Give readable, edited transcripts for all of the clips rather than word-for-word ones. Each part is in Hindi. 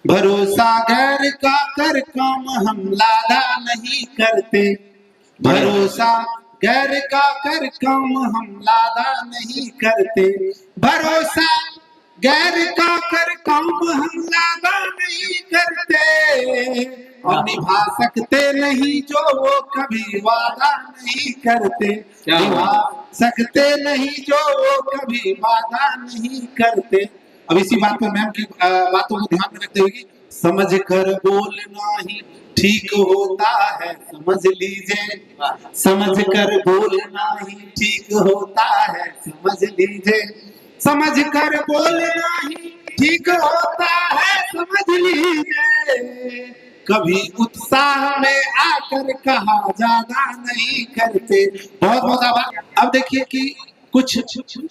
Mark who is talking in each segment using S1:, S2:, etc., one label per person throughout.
S1: भरोसा घर का कर काम हम लादा नहीं करते, भरोसा घर का कर काम हम लादा नहीं करते, भरोसा घर का कर काम हम लादा नहीं करते, और निभा सकते नहीं जो वो कभी वादा नहीं करते, निभा सकते नहीं जो वो कभी वादा नहीं करते। अब इसी बात पर मैम की बातों को ध्यान में रखते हुए समझ कर बोलना ही ठीक होता है, समझ लीजिए, समझ कर बोलना ही ठीक होता है, समझ लीजिए, समझ कर बोलना ही ठीक होता है, समझ लीजिए, कभी उत्साह में आकर कहा ज्यादा नहीं करते। बहुत बहुत आभार। अब देखिए कि कुछ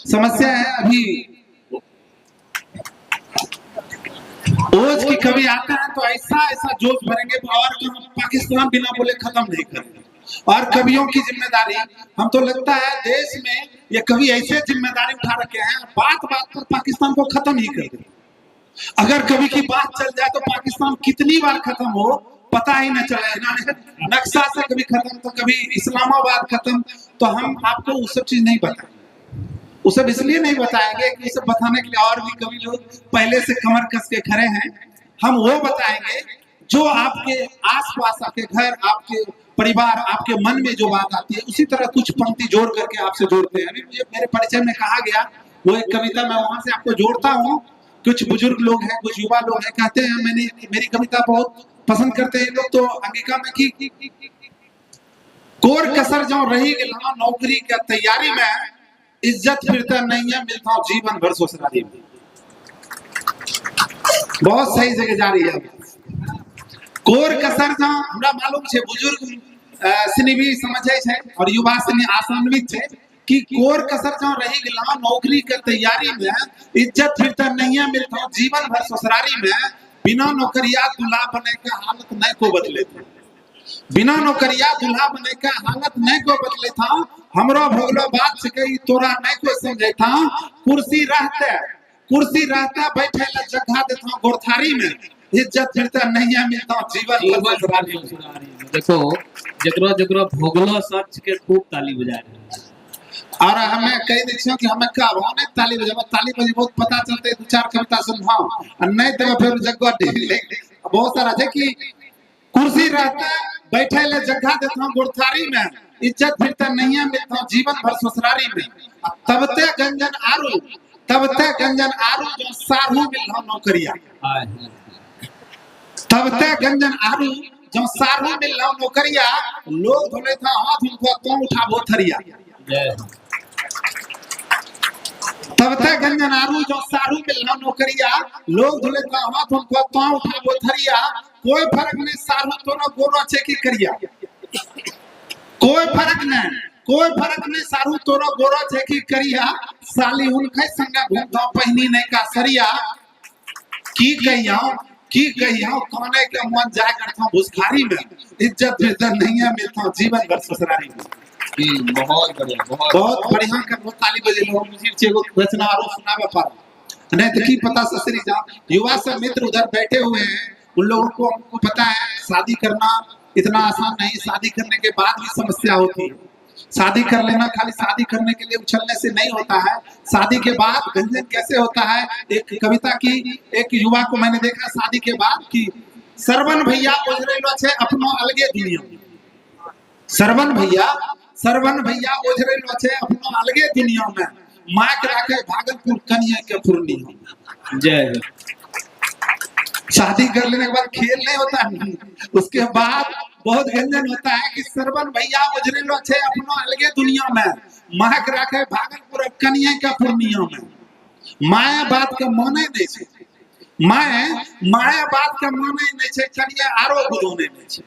S1: समस्या है, अभी ओज की कभी आता है तो ऐसा ऐसा जोश भरेंगे और पाकिस्तान बिना बोले खत्म नहीं करेंगे। और कवियों की जिम्मेदारी, हम तो लगता है देश में ये कवि ऐसे जिम्मेदारी उठा रखे हैं, बात बात पर पाकिस्तान को खत्म ही कर दे। अगर कभी की बात चल जाए तो पाकिस्तान कितनी बार खत्म हो पता ही न चले। इन्होंने नक्शा से कभी खत्म तो कभी इस्लामाबाद खत्म, तो हम आपको वो सब चीज नहीं बताएंगे। वो सब इसलिए नहीं बताएंगे कि सब बताने के लिए और भी कभी लोग पहले से कमर कस के खड़े हैं। हम वो बताएंगे जो आपके आसपास, आपके घर, आपके परिवार, आपके मन में जो बात आती है, उसी तरह कुछ पंक्ति जोड़ करके आपसे जोड़ते हैं। अभी मुझे मेरे परिचय में कहा गया, वो एक कविता मैं वहां से आपको जोड़ता हूँ। कुछ बुजुर्ग लोग हैं, कुछ युवा लोग हैं, कहते हैं मैंने मेरी कविता बहुत पसंद करते हैं लोग, तो अंगिका में की कोर कसर जो रही गिला नौकरी का तैयारी में, इज्जत फिरता नहीं है मिलता जीवन भर ससुराली में। बहुत सही जगह जा रही है। कोर कसर जो हमरा मालूम छे, बुजुर्ग सिनी भी समझे छे और युवा सिनी आसान्वित छे कि कोर कसर जो रही गिला नौकरी के तैयारी में, इज्जत फिरता नहीं है मिलता जीवन भर ससुराली में, बिना नौकरिया दूल्हा बने का हालत नहीं को बदले था, बिना नौकरिया दूल्हा बने का हालत नहीं को बदले था, हमरो भोगलो बात से कई तोरा नहीं को समझे था, कुर्सी रहता बैठे ला जगह देता गोरथारी में, इज्जत फिरता नहीं है मिलता जीवन भर ससुराली में।
S2: देखो जकरो जकरो भोगलो सच के खूब ताली बजा रहे।
S1: और हमें कई देखियो कि हमें का होने ताली बजाबो, ताली बजे बहुत पता चलते दो चार कविता सुनवाओ और नहीं तो फिर जगह ढील बहुत सारा है कि कुर्सी रहता बैठे ले जगह देता गोरथारी में, इज्जत फिरता नहीं है मिलता जीवन भर ससुरारी में, तबते गंजन आरू जो सारू मिलता नौकरिया, तबते गंजन आरू जो सारू मिलता नौकरिया, लोग बोले था हाथ उनको तो उठाबो थरिया, तबते गंजन आरू जो सारू मिलता नौकरिया, लोग बोले था हाथ उनको तो उठाबो थरिया, कोई फर्क नहीं सारू तोरा गोरो छे की करिया, कोई फर्क नहीं सारू तोरा गोरो छे की करिया, साली उनके संग घूमता पहिनी नहीं का सरिया, की कहियो कोने के मन जाय करता भुसखारी में, इज्जत नहीं है मिलता जीवन भर ससुरारी में।
S2: बहुत
S1: बढ़िया कर ताली बजे लोग मुझे छे को रचना और सुनावे पर नहीं तो की पता ससुरी जा। युवा सब मित्र उधर बैठे हुए हैं, उन लोगों को हमको पता है शादी करना इतना आसान नहीं, शादी करने के बाद भी समस्या होती है। शादी कर लेना खाली शादी करने के लिए उछलने से नहीं होता है, शादी के बाद गंजन कैसे होता है। एक कविता की एक युवा को मैंने देखा शादी के बाद कि सरवन भैया ओझरेलो छे अपनो अलगे दुनिया, सरवन भैया ओझरेलो छे अपनो अलगे दुनिया में, माँ के राखे भागलपुर कन्या के पूर्णी।
S2: जय
S1: शादी कर लेने के बाद खेल नहीं होता है, उसके बाद बहुत गंजन होता है कि सरवन भैया उजरेलो छे अपनो अलगे दुनिया में, महक राखे भागलपुर कन्या का पूर्णिया में। माया बात के माने नहीं छे, माया बात के माने नहीं छे, कन्या आरो बुझोने नहीं छे।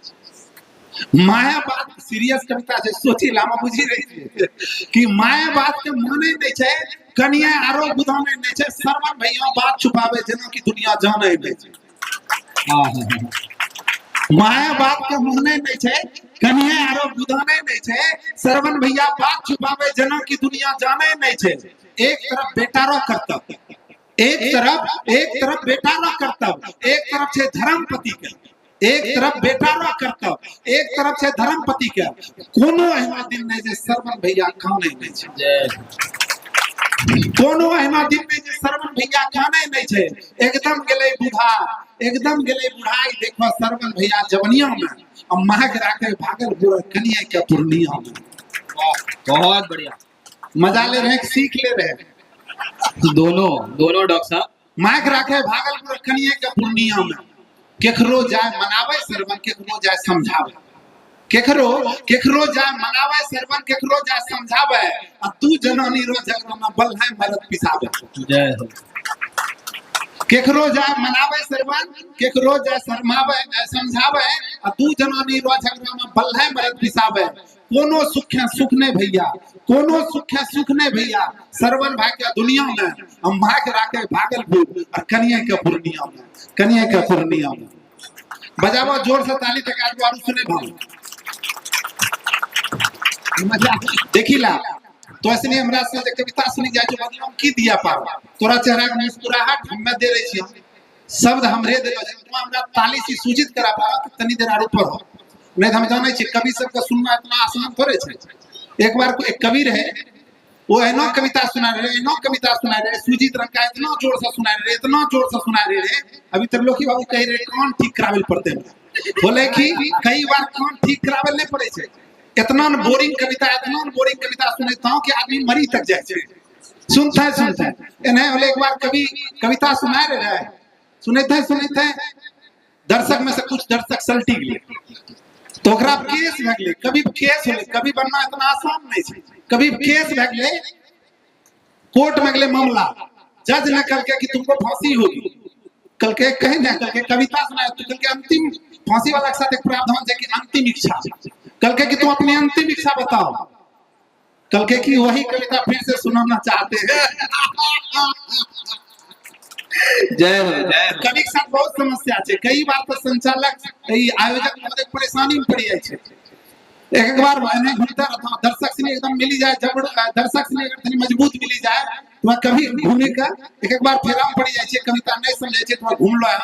S1: माया बात सीरियस कविता छे, सोची लामा बुझी रही है कि माया बात के माने नहीं छे, कन्या आरो बुझोने नहीं छे, सरवन भैया बात छुपावे जना की दुनिया जाने नहीं छे। माया बात के मुहने नहीं छे, कन्या आरो बुझाने नहीं छे, सरवन भैया बात छुपावे जना की दुनिया जाने नहीं छे। एक तरफ बेटारो कर्तव्य, एक तरफ बेटा रा कर्तव्य, एक तरफ छे धर्म पति के, एक तरफ बेटा रा कर्तव्य, एक तरफ छे धर्म पति के। कोनो एहना दिन नहीं जे श्रवण भैया काने नहीं छे, कोनो एहना दिन नहीं जे श्रवण भैया काने नहीं छे। एकदम गेले बुढ़ा, एकदम गेले बुढ़ाई, देखो श्रवण भैया जवनिया में अब महक राखे भागलपुर कनिया के पूर्णिया में।
S2: बहुत बढ़िया,
S1: मजा ले रहे, सीख ले रहे
S2: दोनों डॉक्टर साहब।
S1: महक राखे भागलपुर कनिया के पूर्णिया में। केकरो जाय मनावे श्रवण, केकरो जाय समझावे, केकरो जाय मनावे श्रवण, केकरो जाय समझावे। आ तू जननी रो झगड़ा में बल है मरद पिसावे।
S2: जय हो।
S1: केकरो जाय मनावे श्रवण, केकरो जाय शर्मावे समझावे। आ तू जननी रो झगड़ा में बल है मरद पिसावे। कोनो सुख ने भैया, कोनो सुख ने भैया श्रवण भाई के दुनिया में हम भाग राखे भागलपुर और कनिया के पूर्णिया में, कनिया के पूर्णिया में। बजावा जोर से ताली तक आज बारू सुने भाई देखिला। तो इसलिए हमरा से कविता सुनी जाय जो मतलब की दिया पार तोरा चेहरा के मुस्कुराहट हमें दे रही छी, शब्द हमरे दे रही छी। तुम हमरा ताली से सूचित करा पारा कि तनी देर आरो पर हो नहीं। हम जाने छी कवि सबके सुनना इतना आसान थोड़े छे। एक बार एक कवि रहे, वो एनो कविता सुना रहे, सुजीत रंग का इतना जोर से सुना रहे, इतना जोर से सुना रहे। अभी तक लोकी बाबू कह रहे कान ठीक करावे पड़ते हैं, बोले कि कई बार कान ठीक करावे नहीं पड़े छे। इतना बोरिंग कविता सुनता हूँ कि आदमी मरी तक जाए छे सुनते इन्हें। बोले एक बार कवि कविता सुना रहे, सुनते दर्शक में से कुछ दर्शक सल्टी गए तो ओकरा केस भगले। कभी केस होले, कभी बनना इतना आसान नहीं छे। कभी केस भगले, कोर्ट में गले मामला, जज ने कल के कि तुमको फांसी होगी, कल के कहे ना, कल के कविता सुनाए तो कल के अंतिम फांसी वाला के साथ एक प्रावधान है कि अंतिम इच्छा, कल के कि तुम अपनी अंतिम इच्छा बताओ, कल के कि वही कविता फिर से सुनाना चाहते हैं।
S2: जय हो, जय हो।
S1: कवि के साथ बहुत समस्या है। कई बार तो संचालक आयोजक बहुत परेशानी में पड़ जाए छे। एक बार मैंने घूमता रहता हूँ, दर्शक से एकदम मिली जाए, जब दर्शक से अगर मजबूत मिली जाए तो कभी घूमने का एक बार फेरा पड़ जाए छे, कविता नहीं समझे छे तो घूम लो है।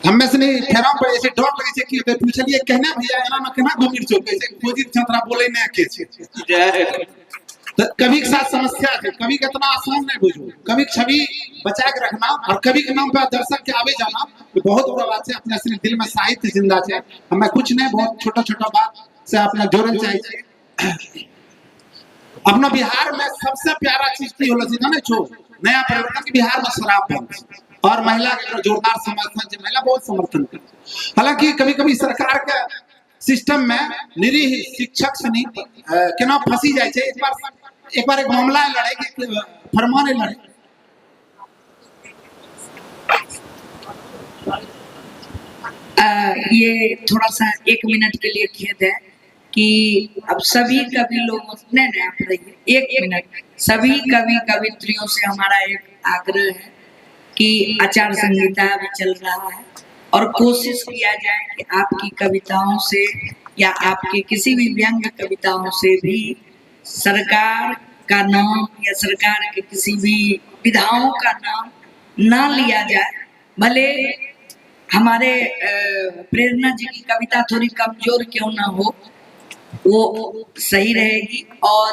S1: हमें से नहीं फेरा पड़ जाए, डर लगे छे कि पूछलिए कहना भैया एना में केना घूमिर छो, कैसे खोजी छतरा बोले नहीं के छे।
S2: जय।
S1: तो कवि के साथ समस्या है, कवि का इतना आसान नहीं बुझो। कवि छवि बचा के रखना और कवि के नाम पर दर्शक के आवे जाना बहुत बड़ा बात है। अपने असली दिल में साहित्य जिंदा है। हमें कुछ नहीं, बहुत छोटा बात से अपना जोड़न चाहिए। अपना बिहार में सबसे प्यारा चीज की होला जाने छो, नया परिवर्तन के बिहार में शराब बंद और महिला के जोरदार समर्थन, महिला बहुत समर्थन कर। हालांकि कभी कभी सरकार के सिस्टम में निरीह शिक्षक सनी केना फंसी जाए छे। एक बार एक मामला लड़ाई के फरमान लड़े,
S3: ये थोड़ा सा 1 मिनट के लिए खेद है कि अब सभी कवि लोगों नहीं आप रहिए 1 मिनट, सभी कवि कवित्रियों से हमारा एक आग्रह है कि आचार संहिता भी चल रहा है और कोशिश किया जाए कि आपकी कविताओं से या आपके किसी भी व्यंग्य कविताओं से भी सरकार का नाम या सरकार के किसी भी विधाओं का नाम ना लिया जाए। भले हमारे प्रेरणा जी की कविता थोड़ी कमजोर क्यों ना हो, वो सही रहेगी, और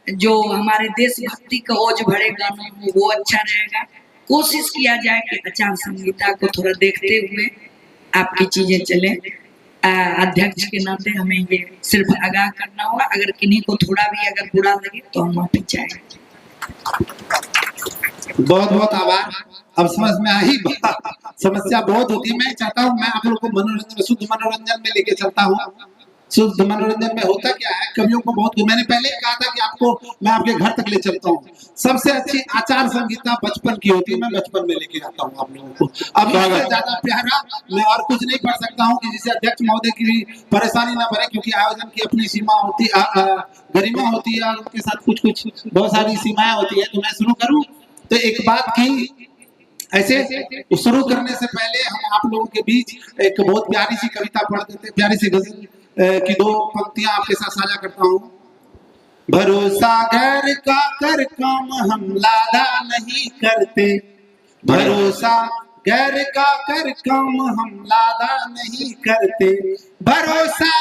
S3: जो हमारे देशभक्ति का ओज भरे गानों हो वो अच्छा रहेगा। कोशिश किया जाए कि आचार संहिता को थोड़ा देखते हुए आपकी चीजें चले। अध्यक्ष के नाते हमें ये सिर्फ आगाह करना होगा, अगर किन्हीं को थोड़ा भी अगर बुरा लगे तो हम माफी चाहेंगे।
S1: बहुत बहुत आभार। अब समझ में आई समस्या बहुत होती है। मैं चाहता हूँ मैं आप लोग को मनोरंजन, शुद्ध मनोरंजन में लेके चलता हूँ। शुद्ध मनोरंजन में होता क्या है, कवियों को बहुत, मैंने पहले ही कहा था कि आपको मैं आपके घर तक ले चलता हूँ। सबसे अच्छी आचार संहिता बचपन की होती है, मैं बचपन में लेके आता हूँ आप लोगों को। अब इससे ज्यादा प्यारा मैं और कुछ नहीं पढ़ सकता हूँ कि जिसे अध्यक्ष महोदय की भी परेशानी ना बने, क्योंकि आयोजन की अपनी सीमा होती, गरिमा होती है और उनके साथ कुछ बहुत सारी सीमाएं होती है। तो मैं शुरू करूँ तो एक बात की, ऐसे शुरू करने से पहले हम आप लोगों के बीच एक बहुत प्यारी सी कविता पढ़ देते, प्यारी सी गजल की 2 पंक्तियां आपके साथ साझा करता हूँ। भरोसा गैर का कर काम हम लादा नहीं करते, भरोसा गैर का कर काम हम लादा नहीं करते, भरोसा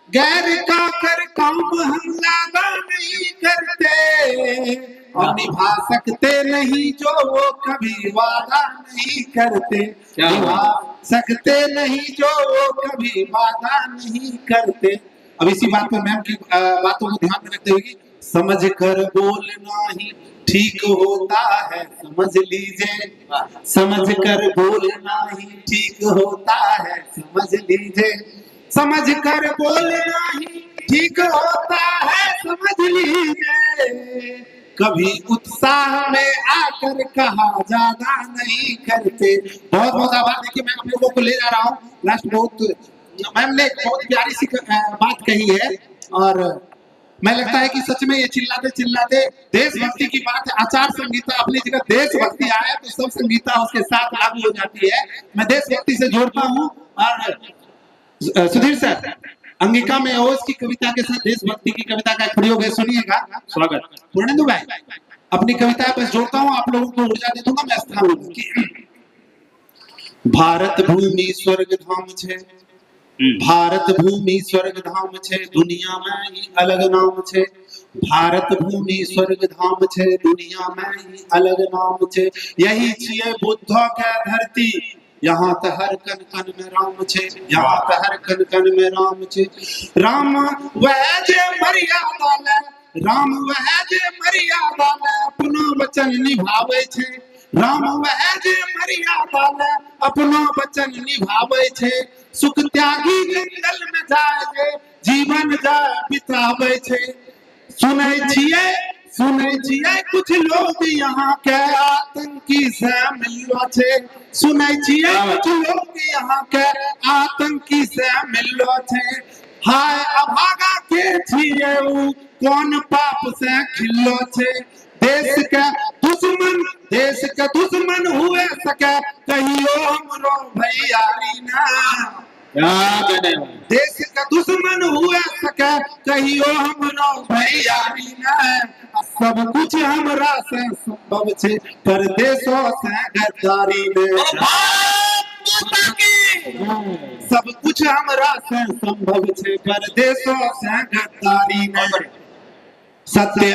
S1: गैर का कर काम हम लादा नहीं करते, और निभा सकते नहीं जो वो कभी वादा नहीं करते, निभा सकते नहीं जो वो कभी वादा नहीं करते। अब इसी बात पे मैम की बातों को ध्यान में रखते हुए, समझ कर बोलना ही ठीक होता है, समझ लीजिए, समझ कर बोलना ही ठीक होता है, समझ लीजिए, समझ कर बोलना ही ठीक होता है, समझ लीजिए, कभी उत्साह में आकर कहा ज्यादा नहीं करते। बहुत बहुत आभार। देखिए मैं आप लोगों को ले जा रहा हूँ लास्ट, बहुत मैम ने बहुत प्यारी सी बात कही है, और मैं लगता है कि सच में ये चिल्लाते चिल्लाते देशभक्ति की बात है। आचार संहिता अपनी जगह, देशभक्ति आए तो सब संहिता उसके साथ लागू हो जाती है। मैं देशभक्ति से जोड़ता हूँ। और सुधीर सर, अंगिका में ओज की कविता के साथ देशभक्ति की कविता का प्रयोग है, सुनिएगा।
S2: स्वागत।
S1: पूर्णेंदु भाई, अपनी कविता बस जोड़ता हूँ, आप लोगों को ऊर्जा दे दूंगा मैं स्थान लूंगा। भारत भूमि स्वर्ग धाम छे, भारत भूमि स्वर्ग धाम छे, दुनिया में ही अलग नाम छे, भारत भूमि स्वर्ग धाम छे, दुनिया में ही अलग नाम छे, यही छिए बुद्ध के धरती, यहाँ तो हर कन कन में राम छे, यहाँ तो हर कन कन में राम छे, राम वह जे मर्यादा ले, राम वह जे मर्यादा ले अपना वचन निभावे छे, राम वह जे मर्यादा ले अपना वचन निभावे छे, सुख त्यागी जंगल में जाए जीवन जाए बितावे छे, सुनै छियै कुछ लोग यहाँ के आतंकी से मिलो छे, सुनै छियै कुछ लोग यहाँ के आतंकी से मिलो छे, हाय अभागा के छियै उ कौन पाप से खिल्लो छे, देश के दुश्मन हुए सके कहियो हमरो भैयारी ना, देश का दुश्मन हुए सके कहियो हमरो भैयारी ना, सब कुछ हमरा से संभव छे परदेशो से गद्दारी ने, सब कुछ हमरा से संभव छे परदेशो से गद्दारी ने, सत्य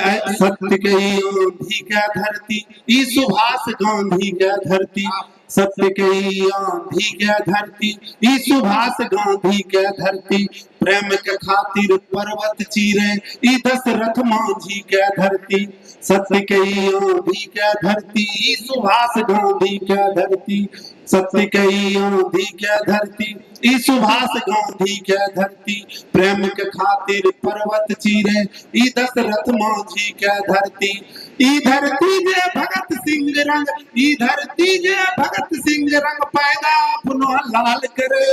S1: के आंधी के धरती, ई सुभाष गांधी के धरती, सत्य के आंधी के धरती, ई सुभाष गांधी के धरती, प्रेम के खातिर पर्वत चीरे, ई दशरथ मांझी के धरती, सत्य के आंधी के धरती, ई सुभाष गांधी के धरती, सत्य के आंधी के धरती, ई सुभाष गांधी के धरती, प्रेम के खातिर पर्वत चीरे, ई दशरथ मांझी के धरती, ई धरती जे भगत सिंह रंग, ई धरती जे भगत सिंह रंग पैदा अपनो लाल करे,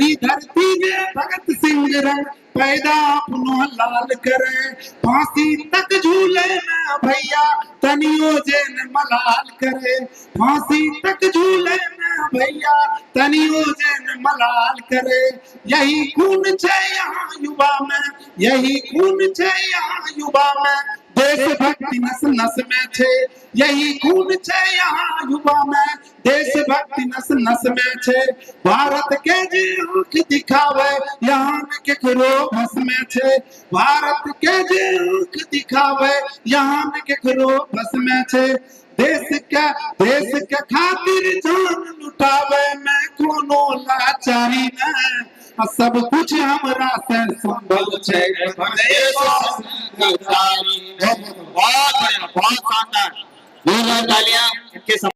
S1: ई धरती जे भगत सिंह रंग पैदा अपनो लाल करे, फांसी तक झूले में भैया तनियो जेन मलाल करे, फांसी तक झूले में भैया तनियो जेन मलाल करे, यही खून छे यहाँ युवा में, यही खून छे यहाँ युवा में, देशभक्ति नस नस में छे, यही खून छे यहाँ युवा में, देशभक्ति नस नस में छे, भारत के जे आँख दिखावे यहाँ न केकरो बस में छे, भारत के जे आँख दिखावे यहाँ न केकरो बस में छे, देश के खातिर जान लुटावे में कोनो लाचारी न, सब कुछ हमरा से संभव छे
S4: बहुत शानदार, तालियां।